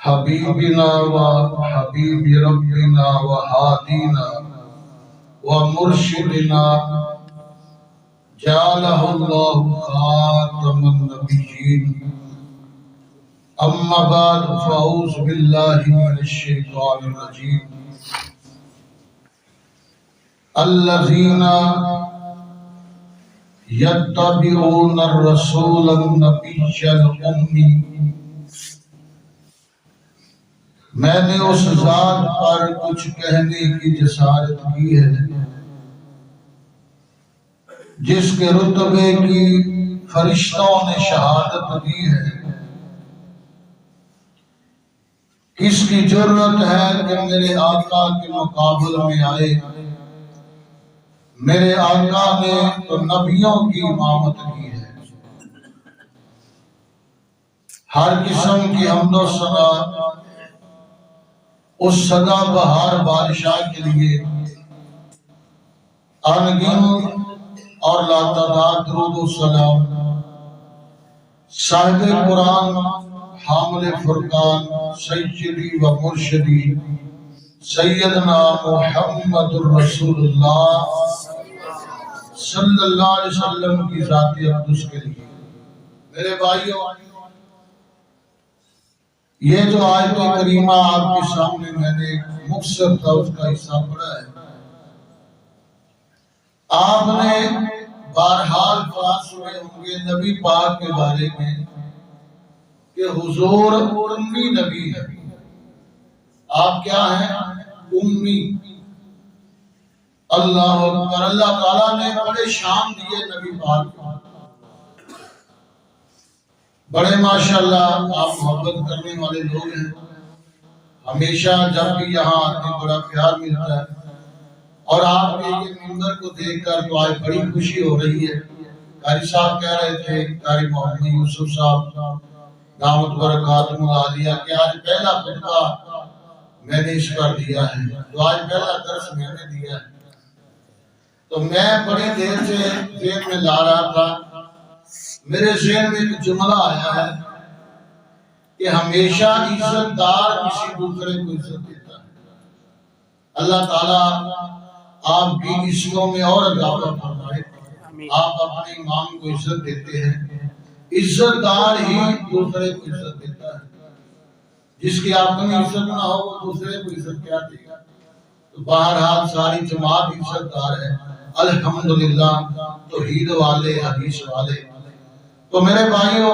حبیبنا و حبیب ربنا و ہادینا و مرشدنا جعلہ اللہ خاتم النبیین اما بعد فاعوذ باللہ من الشیطان الرجیم الذین یتبعون الرسول النبی الامی میں نے اس ذات پر کچھ کہنے کی جسارت کی ہے جس کے رتبے کی فرشتوں نے شہادت دی ہے۔ کس کی جرت ہے کہ میرے آقا کے مقابل میں آئے؟ میرے آقا نے تو نبیوں کی امامت کی ہے۔ ہر قسم کی حمد و ثنا اس سدا بہار بادشاہ کے لیے انگن اور لاتعداد درود و سلام صاحب قرآن حامل فرقان سیدی و مرشدی سیدنا محمد الرسول اللہ صلی اللہ علیہ وسلم کی ذات اقدس کے لیے۔ میرے بھائیوں، یہ جو آیت کریمہ آپ کے سامنے میں نے مختصر تھا اس کا حصہ پڑھا ہے، آپ نے بہرحال بات سنے ہوں گے نبی پاک کے بارے میں کہ حضور امی نبی ہے۔ آپ کیا ہیں؟ امی۔ اللہ اکبر۔ اللہ تعالیٰ نے بڑے شان دیے نبی پاک کو، بڑے ماشاءاللہ آپ محبت کرنے والے لوگ ہیں۔ ہمیشہ جب بھی یہاں آتے ہیں بڑا پیار ملتا ہے، اور آپ کے یہ منبر کو دیکھ کر تو آج بڑی خوشی ہو رہی ہے۔ قاری صاحب کہہ رہے تھے، قاری محمد یوسف صاحب دعوت برکاتہ عالیہ کہ آج پہلا خطبہ میں نے اس پر دیا ہے، تو آج پہلا درس میں نے دیا ہے۔ تو میں بڑی دیر سے ذہن میں لا رہا تھا، میرے ذہن میں ایک جملہ آیا ہے کہ ہمیشہ عزت دار کسی دوسرے کو عزت دیتا ہے۔ اللہ تعالیٰ آپ کی عزتوں میں اور اضافہ فرمائے۔ آپ اپنے امام کو عزت دیتے ہیں، عزت دار ہی دوسرے کو عزت دیتا ہے۔ جس کی آپ میں عزت نہ ہو وہ دوسرے کو عزت کیا دے گا؟ تو بہرحال ساری جماعت عزت دار ہے الحمدللہ، توحید والے، حدیث والے۔ تو میرے بھائیوں،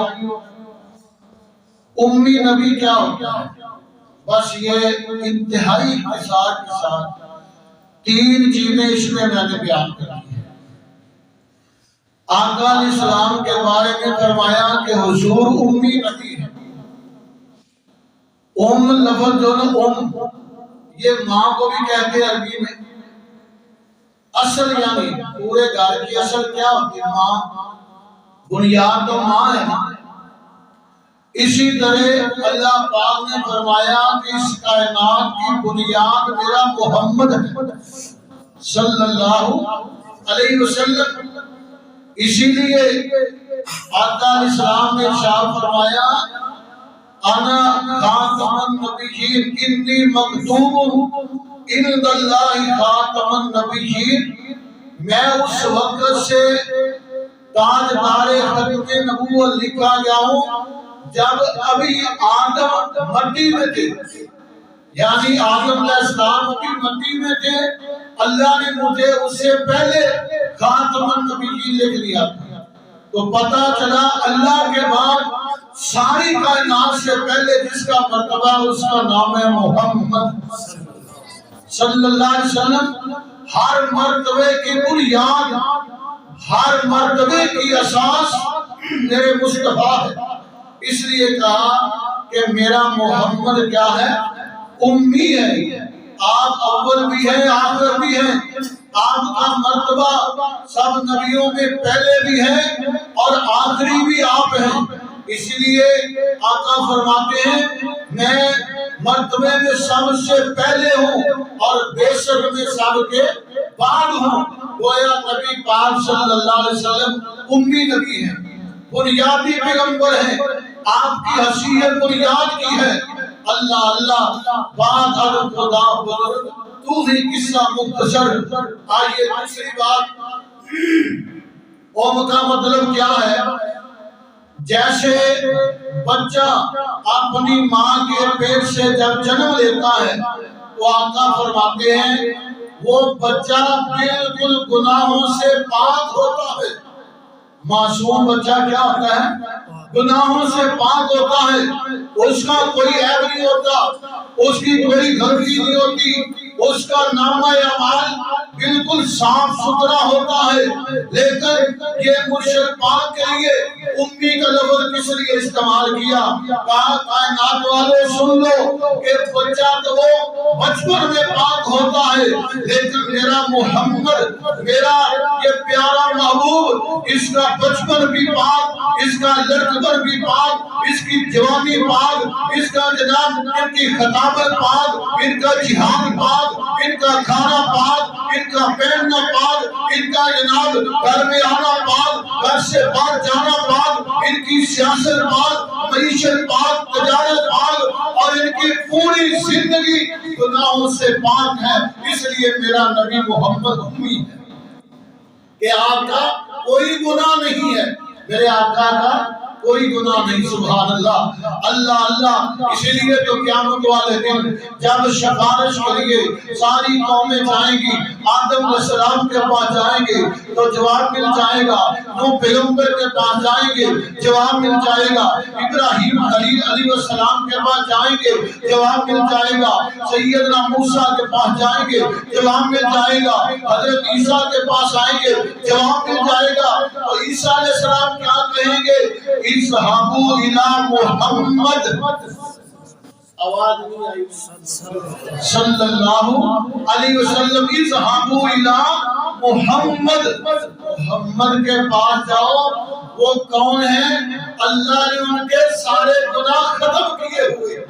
امی نبی کیا ہوتا ہے؟ بس یہ انتہائی اختصار کے ساتھ تین چیزیں اس میں نے بیان کری ہیں۔ آقا علیہ السلام کے بارے میں فرمایا کہ حضور امی نبی ہے۔ لفظ جو نا یہ ماں کو بھی کہتے ہیں عربی میں۔ اصل یعنی پورے گھر کی اصل کیا ہوتی ہے؟ ماں۔ بنیاد تو ماں ہے نا۔ اسی طرح اللہ پاک نے فرمایا کہ اس کائنات کی بنیاد میرا محمد ہے صلی اللہ علیہ وسلم۔ اسی لیے آقا علیہ السلام نے ارشاد فرمایا انا خاتم النبیین انی مکتوب عند اللہ خاتم النبیین۔ میں اس وقت سے تاجدار ختم نبوت لکھا گیا ہوں جب ابھی آدم مٹی میں تھے، یعنی آدم علیہ السلام کی مٹی میں تھے، اللہ نے مجھے اس سے پہلے خاتم النبیین لکھ دیا تھا۔ تو پتہ چلا اللہ کے بعد ساری کائنات سے پہلے جس کا مرتبہ اس کا نام ہے محمد صلی اللہ علیہ وسلم۔ ہر مرتبے کی بنیاد، ہر مرتبے کی اساس میرے مصطفیٰ ہے۔ اس لیے کہا کہ میرا محمد کیا ہے؟ امی ہے۔ آپ اول بھی ہیں، آخر بھی ہیں۔ آپ کا مرتبہ سب نبیوں میں پہلے بھی ہے اور آخری بھی آپ ہیں۔ اس لیے آقا فرماتے ہیں میں مرتبے میں سب سے پہلے ہوں اور بے شک میں سب کے بعد ہوں۔ گویا نبی پاک صلی اللہ علیہ وسلم امی نبی ہیں، بنیادی پیغمبر ہیں۔ آپ کی حیثیت بنیاد کی ہے، اللہ اللہ بات اب خدا بزرگ تو ہی قصہ مختصر. آئیے دوسری بات اوم کا مطلب کیا ہے؟ جیسے بچہ اپنی ماں کے پیٹ سے جب جنم لیتا ہے تو آقا فرماتے ہیں وہ بچہ بالکل گناہوں سے پاک ہوتا ہے. معصوم بچہ کیا ہوتا ہے؟ گناہوں سے پاک ہوتا ہے. اس کا کوئی عیب نہیں ہوتا, اس کی کوئی غلطی نہیں ہوتی, اس کا نامہ اعمال بالکل صاف ستھرا ہوتا ہے. لیکن یہ مرشد پاک کے لیے امی کا لفظ کس لیے استعمال کیا؟ کہا کائنات والے سن لو کہ بچہ تو وہ بچپن میں پاک ہوتا ہے, لیکن میرا محمد, میرا یہ پیارا محبوب, اس کا بچپن بھی پاک, اس کا لڑکپن بھی پاک, اس کی جوانی پاک, اس کا جناب ان کی خطابت پاک, ان کا جہاد پاک, ان کا کھانا پاک, ان کا پہننا پاک, ان کا جناب گھر میں آنا پاک, گھر سے باہر جانا پاک, ان کی سیاست پاک, معیشت پاک, تجارت پاک, اور ان کی پوری زندگی گناہوں سے پاک ہے. اس لیے میرا نبی محمد امی ہے کہ آپ کا کوئی گناہ نہیں ہے, میرے آقا کا کوئی گناہ نہیں. سبحان اللہ اللہ اللہ. اسی لیے تو قیامت والے دن جب سفارش کے لیے ساری قومیں جائیں گی, آدم علیہ السلام کے پاس جائیں گے تو جواب مل جائے گا, نوح پیغمبر کے پاس جائیں گے جواب مل جائے گا, ابراہیم خلیل علیہ السلام کے پاس جائیں گے جواب مل جائے گا, سیدنا موسیٰ کے پاس جائیں گے جواب مل جائے گا, حضرت عیسیٰ کے پاس آئیں گے جواب مل جائے گا. تو عیسیٰ علیہ السلام کیا کہیں گے؟ اذهبوا الى محمد, آواز نہیں آئی, صلی اللہ علیہ وسلم, اذهبوا الى محمد, محمد کے پاس جاؤ. وہ کون ہیں؟ اللہ نے ان کے سارے گناہ ختم کیے ہوئے.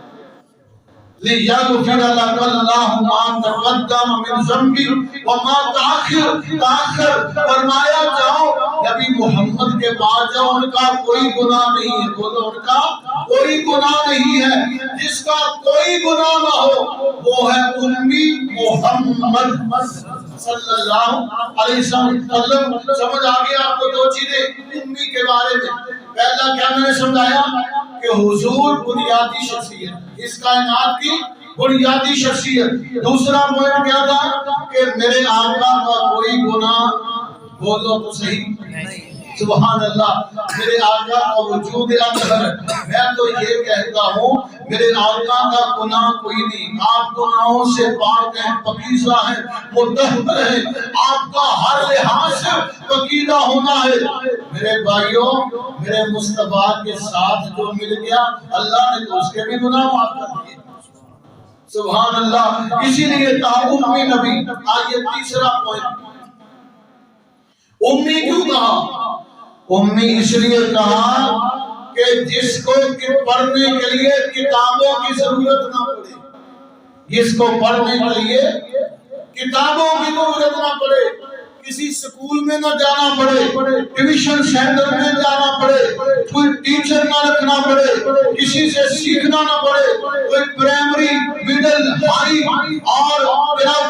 لِيَغْفِرَ لَكَ اللَّهُ مَا تَقَدَّمَ مِنْ ذَنبِكَ وَمَا تَأَخَّرَ. فرمایا جاؤ نبی محمد کے پاس جاؤ, ان کا کوئی گناہ نہیں ہے. بولو ان کا کوئی گناہ نہیں ہے. جس کا کوئی گناہ نہ ہو وہ ہے امی محمد صلی اللہ علیہ وسلم. سمجھ آگیا آپ کو دو چیزیں امی کے بارے میں. پہلا کیا میں نے سمجھایا کہ حضور بنیادی شخصیت, اس کائنات کی بنیادی شخصیت. دوسرا پوائنٹ کیا تھا کہ میرے آقا کا کوئی گناہ, بولو تو صحیح, سبحان اللہ, میرے آقا کا وجود اکبر. میں تو یہ کہتا ہوں میرے آقا کا گناہ کوئی نہیں. آپ گناہوں سے پاک ہیں, پاکیزہ ہیں, مطہر ہیں. آپ کا ہر لحاظ سے پاکیزہ ہونا ہے. میرے بھائیوں, میرے مصطفیٰ کے ساتھ جو مل گیا اللہ نے تو اس کے بھی گناہ معاف کر دیے. سبحان اللہ. اسی لیے کہا امی نبی. آئیے تیسرا پوائنٹ, امی کیوں کہا؟ امی اس لیے کہا کہ جس کو پڑھنے کے لیے کتابوں کی ضرورت نہ پڑے, جس کو پڑھنے کے لیے کتابوں کی ضرورت نہ پڑے, کسی سکول میں نہ جانا پڑے, ٹیوشن سینٹر میں جانا پڑے, کوئی ٹیچر نہ رکھنا پڑے, کسی سے سیکھنا نہ پڑے, کوئی پرائمری, مڈل, ہائی اور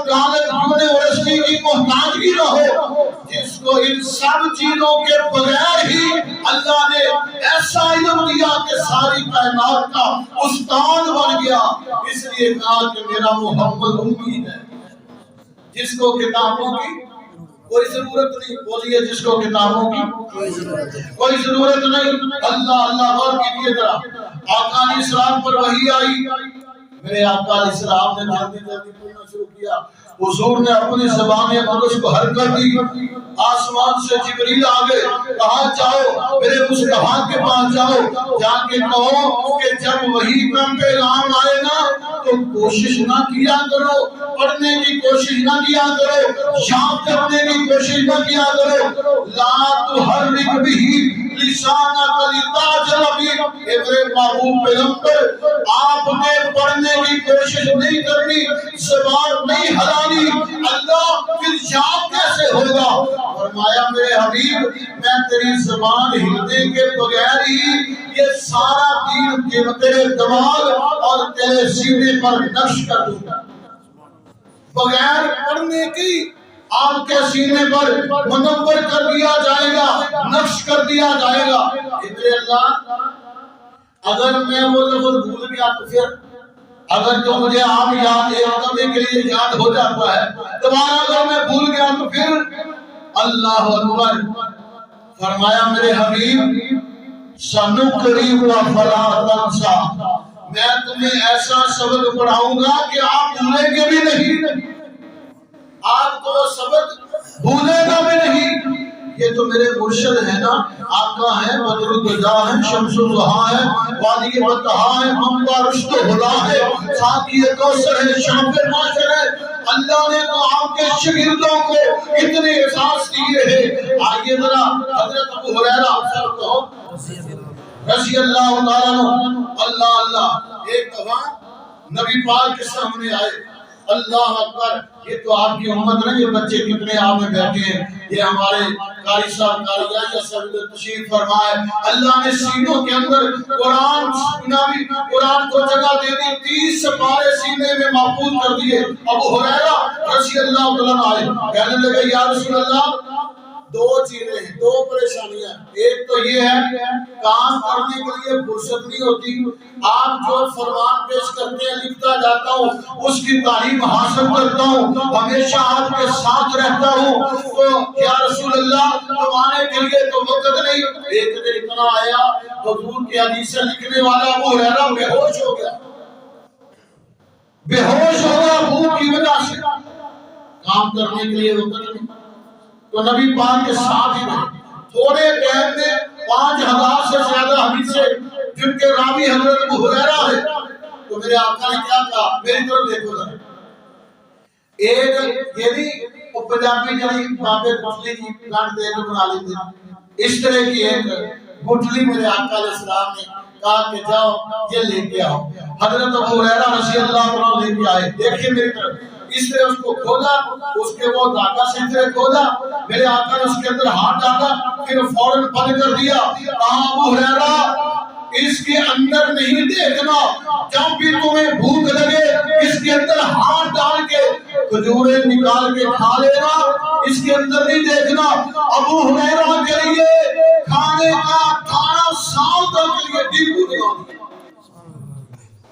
کالج, یونیورسٹی کی محتاجی نہ ہو. جس کو ان سب چیزوں کے بغیر ہی اللہ نے ایسا علم دیا کہ ساری کائنات کا استاد بن گیا. اس لیے کہا کہ میرا محمد امی ہے, جس کو کتابوں کی کوئی ضرورت نہیں. بولیے جس کو کتابوں کی کوئی ضرورت نہیں. اللہ اللہ غور کیجیے ذرا. آقا علیہ السلام پر وحی آئی, میرے آقا علیہ السلام نے جلدی جلدی پڑھنا شروع کیا. حضور نے اپنی زبان قدس کو حرکت دی. آسمان سے جبریل آ گئے, کہا جاؤ میرے مصطفیٰ کے پاس جاؤ, جا کے کہو کہ جب وحی کا پیغام آئے نا تو کوشش نہ کیا کرو, پڑھنے کی کوشش نہ کیا کرو, یاد کرنے کی کوشش نہ کیا کرو. لا تحرک به لسانک لتعجل به. میرے محبوب پیغمبر, آپ نے پڑھنے کی کوشش نہیں کرنی, زبان نہیں ہلانی. اللہ پھر یاد کیسے ہوگا؟ فرمایا میرے حبیب میں تیری زبان ہلنے کے بغیر ہی یہ سارا دین کے تیرے دماغ اور تیرے سینے پر نقش کر دوں گا، بغیر پڑھنے کی آپ کے سینے پر منور کر دیا جائے گا، نقش کر دیا جائے گا۔ میرے اللہ اگر میں وہ لفظ بھول گیا تو پھر اگر جو مجھے عام یاد ایک دفعے کے لیے یاد ہو جاتا ہے دوبارہ اگر میں بھول گیا تو پھر اللہ اکبر۔ فرمایا میرے حبیب سَنُقْرِئُكَ فَلَا تَنْسَىٰ، میں تمہیں ایسا سبق پڑھاؤں گا کہ آپ بھولیں گے بھی نہیں، آپ کو سبق بھولے گا بھی نہیں۔ یہ تو میرے مرشد ہیں نا، آقا ہیں، بدر الدجا ہیں، شمس الضحیٰ ہیں، وادی بطحا ہیں، منبع رشد و ہدا ہے، ساقی کوثر ہے، شافع معاشر ہے۔ اللہ نے تو آپ کے شاگردوں کو اتنے احساس دیے ہیں۔ آئیے ذرا حضرت ابو ہریرہ صاحب کہو رضی اللہ تعالیٰ عنہ، اللہ اللہ ایک دفعہ نبی پاک کے سامنے آئے، اللہ اکبر، یہ تو آپ کی امت نہیں، یہ بچے کتنے آپ میں بیٹھے ہیں، یہ ہمارے قاری صاحب قاریہ یا سب تشریف فرمائے۔ اللہ نے سینوں کے اندر قرآن کو جگہ دے دی، 30 سپارے سینے میں محفوظ کر دیے۔ ابو ہریرہ رضی اللہ عنہ آئے، کہنے لگے یا رسول اللہ دو چیزیں ہیں، دو پریشانیاں، ایک تو یہ ہے کام کرنے کے لیے فرصت نہیں ہوتی، آپ جو فرمان پیش کرتے ہیں لکھتا جاتا ہوں، اس کی تعلیم حاصل کرتا ہوں، ہمیشہ آپ کے ساتھ رہتا ہوں، تو یا رسول اللہ کمانے کے لیے تو وقت نہیں۔ ایک دن اتنا آیا حضور کی حدیثیں لکھنے والا ابو ہریرہ بے ہوش ہو گیا، بے ہوش ہو گیا بھوک کی وجہ سے، کام کرنے کے لیے وقت نہیں، تو نبی پاک کے ساتھ ہی رہے۔ تھوڑے ٹائم میں 5000 سے زیادہ حدیثیں جن کے راوی حضرت ابو ہریرہ ہے، تو میرے آقا نے کیا کہا، میری طرف دیکھو ذرا، ایک یہ نہیں وہ پنجابی جڑی بابے گٹلی کی گنڈ دے کے بنا لیتے، اس طرح کی ایک گٹلی میرے آقا علیہ السلام نے کہا کہ جاؤ یہ لے کے آؤ۔ حضرت ابو ہریرہ رضی اللہ عنہ لے کے آئے، دیکھیں میری طرف، اس نے اس کو کھولا، اس کے وہ دھاگا سے طرح کھولا، میرے آقا نے اس کے اندر ہاتھ ڈالا، پھر فوراً بند کر دیا۔ کہا ابو ہریرہ اس کے اندر نہیں دیکھنا، جب بھی تمہیں بھوک لگے اس کے اندر ہاتھ ڈال کے کھجوریں نکال کے کھا لینا، اس کے اندر نہیں دیکھنا۔ ابو ہریرہ کے لیے کھانے کا 18 سال تک کے لیے ڈیپو لگا دیا۔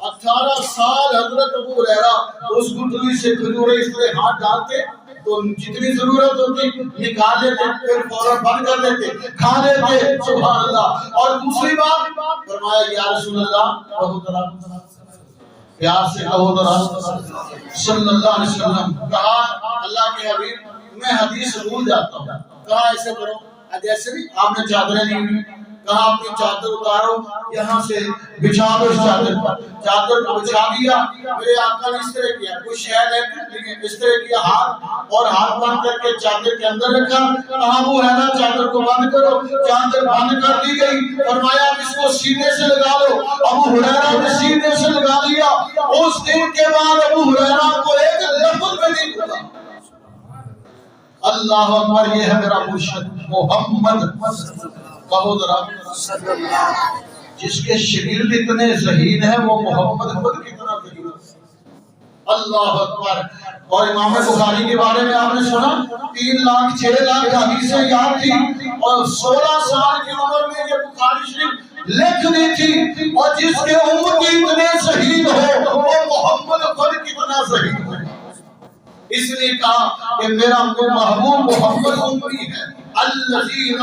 18 سال حضرت ابو ہریرہ اس گٹلی سے کھجوریں اس طرح ہاتھ ڈالتے تو جتنی ضرورت ہوتی نکال لیتے، پھر فوراً بند کر دیتے، کھا لیتے، سبحان اللہ۔ اور دوسری بات فرمایا یا رسول اللہ کہو ذرا، پیار سے کہو ذرا صلی اللہ علیہ وسلم۔ کہا اللہ کے حبیب میں حدیث بھول جاتا ہوں، کہا ایسے کرو، جیسے بھی آپ نے چادریں لی ہوئی، کہا اپنی چادر اتارو، یہاں سے بچھا دو اس چادر پر، چادر کو بچھا دیا۔ میرے آقا نے اس طرح کیا، کوئی شہد ہے اس طرح کیا، ہاتھ اور ہاتھ بند کر کے چادر کے اندر رکھا۔ کہا ابو ہریرہ چادر کو بند کرو، چادر بند کر دی گئی۔ فرمایا اب اس کو سینے سے لگا لو، ابو ہریرہ نے سینے سے لگا لیا۔ اس دن کے بعد ابو ہریرہ کو ایک لفظ میں نہیں بولا۔ اللہ اکبر، یہ ہے میرا مرشد محمد، کہو ذرا جس کے شاگرد اتنے ذہین ہیں وہ محمد خود کتنا ذہین ہے۔ اللہ اکبر۔ اور امام بخاری کے بارے میں آپ نے سنا 3 لاکھ 6 لاکھ حدیثیں یاد تھی، اور 16 سال کی عمر میں یہ بخاری شریف لکھ دی تھی، اور جس کے امتی اتنے ذہین ہو وہ محمد خود کتنا ذہین ہے۔ اس لیے کہا کہ میرا محبوب محمد امی ہے، الذین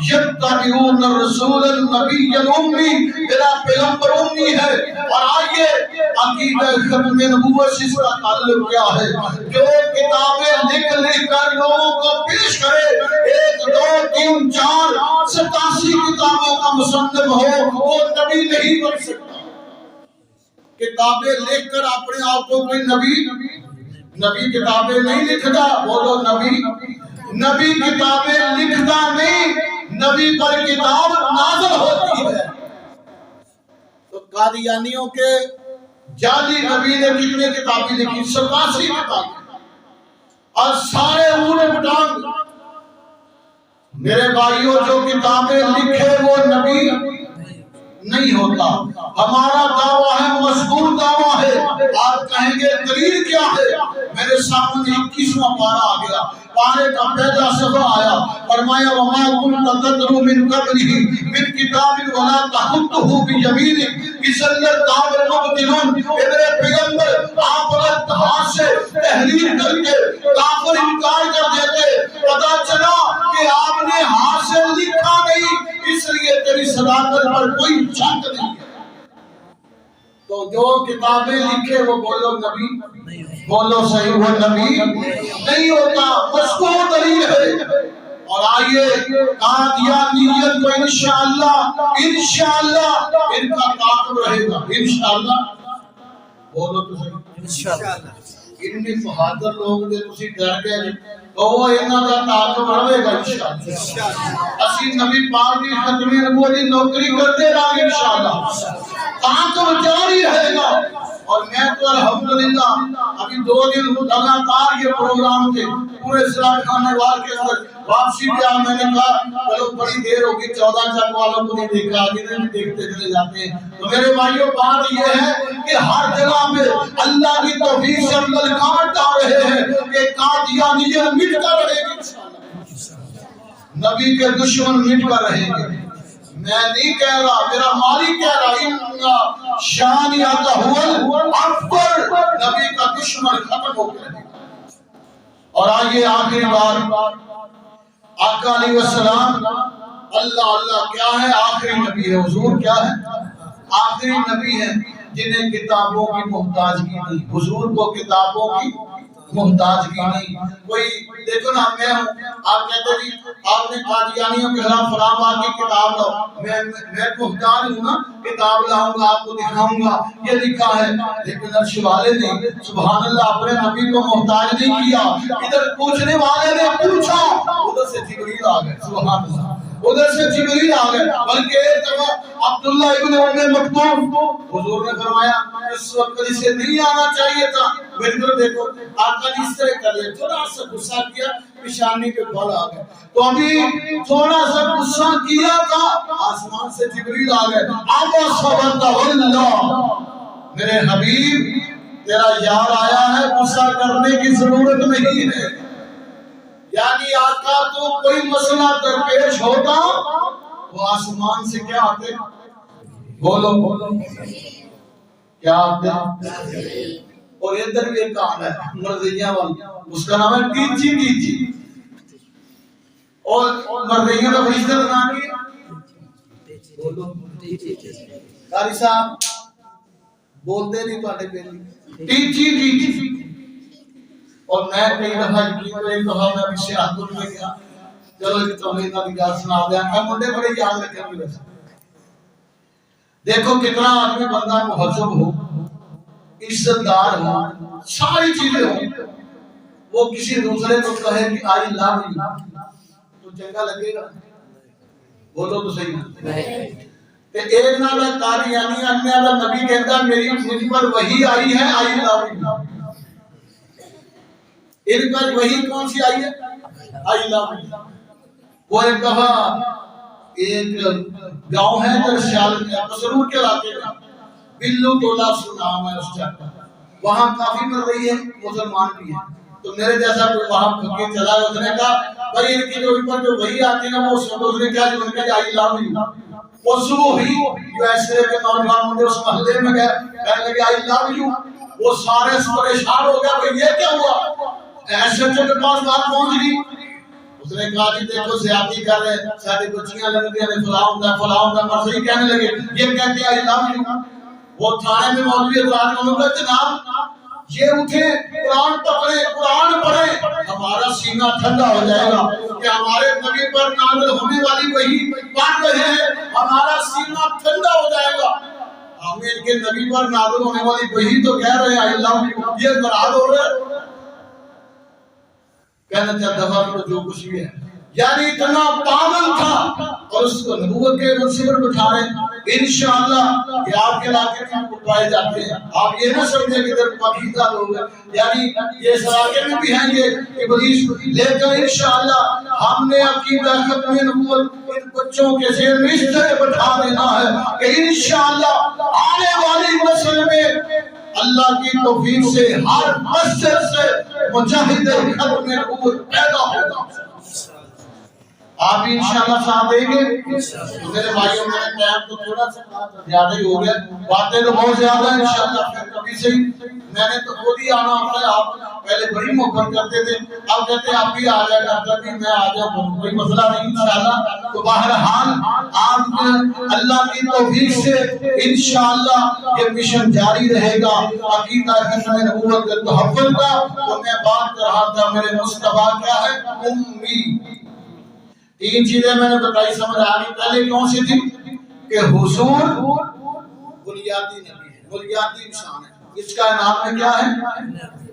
یتبعون الرسول النبی الامی، میرا پیغمبر امی ہے۔ اور آئیے عقیدہ ختم نبوت سے اس کا تعلق کیا ہے، جو کتابیں لکھ کر لوگوں کو پیش کرے، 1 2 3 4 87 کتابوں کا مصنف ہو، وہ نبی نہیں بن سکتا۔ کتابیں لکھ کر اپنے آپ کو کوئی نبی کتابیں نہیں لکھتا، بولو نبی کتابیں لکھتا نہیں، نبی پر کتاب نازل ہوتی ہے۔ تو قادیانیوں کے جعلی نبی نے کتنے کتابیں لکھی؟ 87 کتابیں، اور سارے اونٹ پٹانگ میرے بھائیوں جو کتابیں لکھے وہ نبی نہیں ہوتا. ہمارا دعویٰ ہے مذکور دعویٰ ہے. آپ کہیں گے دلیل کیا ہے؟ میرے سامنے 21واں پارہ آ گیا. پارے کا پہلا صفحہ آیا. فرمایا وما كنت تتلو من قبله من کتاب ولا تخطه بيمينك اذا لارتاب المبطلون. میرے پیغمبر آپ اگر ہاتھ سے تحریر کر کے کافر انکار کر دیتے، پتا چلا کہ آپ نے ہاتھ سے لکھا نہیں، اس لیے تیری صداقت پر کوئی شک نہیں ہے. تو جو کتابیں لکھے وہ بولو نبی، بولو صحیح، وہ نبی نہیں ہوتا. مذکور دلیل ہے. اور آئیے قادیانیت کو انشاءاللہ ان کا تعاقب رہے گا. انشاءاللہ بولو تو صحیح انشاءاللہ. ان میں بہادر لوگ دے تسی ڈر گئے تو وہ انہاں دا تعاقب رہے گا انشاءاللہ. اسی نبی پاک دی ختم نبوت دی نوکری کرتے رہے انشاءاللہ. تعاقب جاری رہے گا. اور میں تو الحمدللہ ابھی 2 دن لگاتار یہ پروگرام تھے پورے سراج خانے وال کے اندر. واپسی بھی میں نے کہا چلو بڑی دیر ہوگی 14 چک والوں کو نہیں دیکھا، جنہیں بھی دیکھتے چلے جاتے ہیں. تو میرے بھائیوں بات یہ ہے کہ ہر جگہ پہ اللہ کی توفیق سے عمل کاٹ آ رہے ہیں کہ قادیانیت مٹ کر رہے گی، نبی کے دشمن مٹ کر رہیں گے. میں نہیں کہہ رہا، میرا مالک کہہ رہا ان شانیات هو اکبر. نبی کا دشمن ختم ہو گیا. اور آئیے آخری بار آقا علیہ السلام اللہ کیا ہے؟ آخری نبی ہے. حضور کیا ہے؟ آخری نبی ہے جنہیں کتابوں کی محتاجگی نہیں. حضور کو کتابوں کی محتاجگی نہیں. کوئی دیکھو نا میں ہوں، آپ کہتے جی آپ نے قادیانیوں کے خلاف فلاں بات کی کتاب لاؤ، میں محتاج ہوں نا، کتاب لاؤں گا آپ کو دکھاؤں گا یہ لکھا ہے. لیکن عرش والے نے سبحان اللہ اپنے نبی کو محتاج نہیں کیا. ادھر پوچھنے والے نے پوچھا، ادھر سے جبریل آ گئے. سبحان اللہ، ادھر سے جبریل آ گئے. بلکہ ایک دفعہ عبداللہ ابن ام مکتوم، حضور نے فرمایا اس وقت اسے نہیں آنا چاہیے تھا. بالکل دیکھو آقا جی اس طرح کر لے، تھوڑا سا غصہ کیا پیشانی کے بل آ گئے. تو ابھی تھوڑا سا غصہ کیا تھا، آسمان سے جبریل آ گئے. آبا صبرت واللہ، میرے حبیب تیرا یار آیا ہے، غصہ کرنے کی ضرورت نہیں ہے. یعنی آقا تو کوئی مسئلہ درپیش ہوتا وہ آسمان سے کیا آتے؟ بولو کیا آتے؟ اور ادھر بھی ایک کہاں ہے مرضیہ والا، اس کا نام ہے ٹیچی. اور مرضیہ کا فرشتہ کا نام کیا؟ بولو قاری صاحب بولتے نہیں تو اٹھے پہلی ٹیچی. اور میں کئی دفعہ ایک دفعہ میں پیچھے آدھر میں گیا، چلو ایک توحید کا نگاہ سنا دیا. میں منڈے بڑے یاد رکھیں گے. ویسے دیکھو کتنا آدمی بندہ مہذب ہو، عزت دار ہو، ساری چیزیں ہو، وہ کسی دوسرے کو کہے کہ آئی لو یو تو چنگا لگے گا؟ بولو تو صحیح نہیں. کہ ایک نہ میں قادیانی انیا دا نبی کہتا میری مجھ پر وحی آئی ہے آئی لو یو. ان پر وحی کون سی آئی ہے؟ آئی لو یو. وہ ایک دفعہ ایک گاؤں ہے جو شال میں مسرور کے علاقے میں بلو ٹولہ نام ہے اس جگہ، وہاں کافی مر رہی ہے مسلمان بھی ہیں. تو میرے جیسا کوئی وہاں فقیر چلا ہے، اس نے کہا بھائی ان کی جو اوپر جو وحی آتی ہے نا وہ سب اس نے کہا جو ان کا آئی لو یو. وہ صبح ہوئی جو ایسے کے نوجوان مجھے اس محلے میں گئے کہنے لگے آئی لو یو. وہ سارے پریشان ہو گیا بھئی یہ کیا ہوا؟ ایسے کے پاس بات پہنچ گئی. اس نے کہا جی دیکھو زیادتی کر رہے ہیں، ساری بچیاں لگتی ہیں فلاں ہوتا مرضی کہنے لگے یہ کہتے ہیں آئی لو یو. وہ تھانے میں مولوی اطلاع کو کہا جناب یہ اٹھے قرآن پکڑے قرآن پڑھیں، ہمارا سینہ ٹھنڈا ہو جائے گا کہ ہمارے نبی پر نازل ہونے والی وحی پڑھ رہے ہیں، ہمارا سینہ ٹھنڈا ہو جائے گا. ہم ان کے نبی پر نازل ہونے والی وحی تو کہہ رہے ہیں آئی لو یو، یہ ناراض ہو رہے ہیں. کہنا چاہتا دفعہ تو جو کچھ بھی ہے، یعنی اتنا پاگل تھا اور اس کو نبوت کے منصب پر بٹھا رہے ہیں. انشاءاللہ یہ آپ کے علاقے میں پائے جاتے ہیں. آپ یہ نہ سمجھیں کہ ادھر پاکیزہ لوگ ہیں، یعنی یہ اس علاقے میں بھی ہیں یہ ابلیس، لیکن انشاءاللہ ہم نے عقیدہ ختم نبوت ان بچوں کے ذہن میں اس طرح بٹھا دینا ہے کہ انشاءاللہ آنے والی نسل میں اللہ کی توفیق سے ہر مسجد سے مجاہد ختم نبوت پیدا ہوگا. آپ انشاءاللہ ساتھ دیں گے؟ میرے بھائیوں میں نے ٹائم تو تھوڑا سا زیادہ ہی ہو گیا، باتیں تو بہت زیادہ ہیں. انشاءاللہ پھر کبھی سے میں نے تو خود ہی آنا ہوتا ہے. آپ پہلے بڑی محبت کرتے تھے، اب کہتے ہیں آپ بھی آ جائے گا، کبھی میں آ جاؤں، کوئی مسئلہ نہیں انشاءاللہ. تو بہرحال آپ اللہ کی توفیق سے انشاءاللہ یہ مشن جاری رہے گا عقیدہ ختم نبوت کے تحفظ کا. تو میں بات کر رہا تھا میرے مصطفیٰ کیا ہے؟ امی. تین چیزیں میں نے بتائی، سمجھ آ گئی. پہلے کون سی تھی؟ کہ حضور بنیادی نبی ہے، بنیادی انسان ہے. اس کا نام میں کیا ہے؟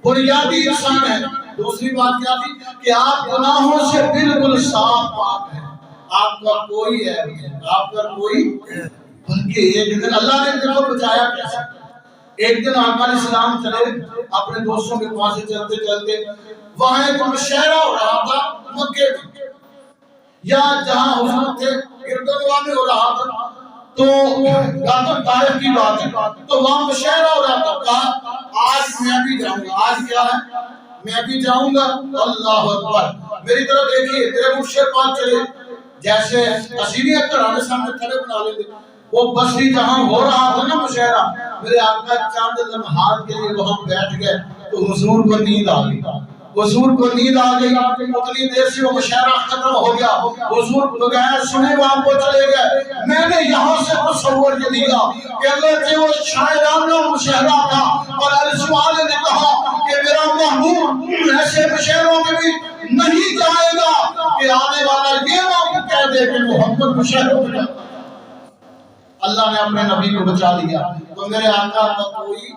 بنیادی انسان ہے. دوسری بات کیا تھی؟ کہ آپ گناہوں سے بالکل صاف پاک ہیں، آپ کا کوئی عیب نہیں، آپ کا کوئی. بلکہ ایک دن اللہ نے ان کو بچایا کیسے؟ ایک دن آقا علیہ السلام چلے اپنے دوستوں کے پاس سے چلتے چلتے، وہاں ایک مشاعرہ ہو رہا تھا مکے میں، یا جہاں حضور تھے گردنوا میں ہو رہا تھا. تو گردن طائف کی بات ہے، تو وہاں مشاعرہ ہو رہا تھا. کہا آج میں بھی جاؤں گا. آج کیا ہے؟ میں بھی جاؤں گا. اللہ اکبر. میری طرف دیکھیے، میرے مرشد پاک چلے جیسے اسیری اکثر آنے سامنے تھڑے بنا لیں گے. وہ بصری جہاں ہو رہا تھا نا مشاعرہ، میرے آقا چاند لمحات کے لیے وہاں بیٹھ گئے. تو حضور کو نیند آ گئی، حضور کو نیند آ گئی. اتنی دیر سے وہ مشاعرہ ختم ہو گیا، حضور بغیر سنے وہاں کو چلے گئے. میں نے یہاں سے تصور یہ لیا کہ اگرچہ وہ شاعرانہ مشاعرہ تھا، اور عرش والے نے کہا کہ میرا محبوب ایسے مشاعروں میں بھی نہیں جائے گا کہ آنے والا یہ نہ کہہ دے کہ محمد مشاعروں میں جاتا. اللہ نے اپنے نبی کو بچا لیا. تو میرے آقا کا کوئی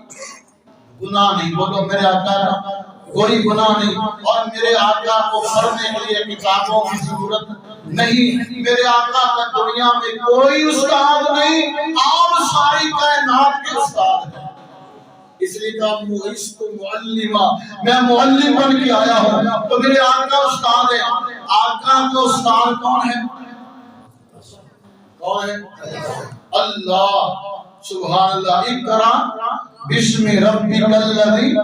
گناہ نہیں، بولو میرے آقا کا کوئی گناہ نہیں. اور میرے آقا کو پڑھنے کے لیے کتابوں کی ضرورت نہیں. میرے آقا کا دنیا میں کوئی استاد نہیں، آپ ساری کائنات کے استاد ہیں. اس لیے کہا بعثت معلما، میں معلم بن کے آیا ہوں. تو میرے آقا استاد ہیں. آقا کا استاد کون ہے؟ کون ہے؟ اللہ. سبحان اللہ. اقرا بسم ربک الذی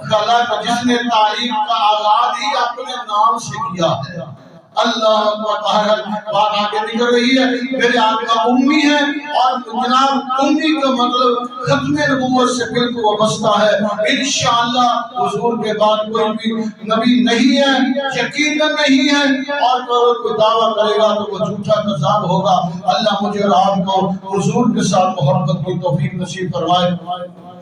خلق، جس نے تعلیم کا آغاز ہی اپنے نام سے کیا ہے. اللہ اکبر. بات آگے نکل رہی ہے. میرے آقا امی ہیں، اور جناب امی کا مطلب ختم نبوت سے بالکل وابستہ ہے. انشاءاللہ حضور کے بعد کوئی بھی نبی نہیں ہے، یقیناً نہیں ہے. اور اگر کوئی دعویٰ کرے گا تو وہ جھوٹا کذاب ہوگا. اللہ مجھے اور آپ کو حضور کے ساتھ محبت کی توفیق نصیب فرمائے.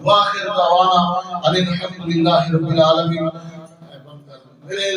وآخر دعوانا الحمدللہ رب العالمین. میرے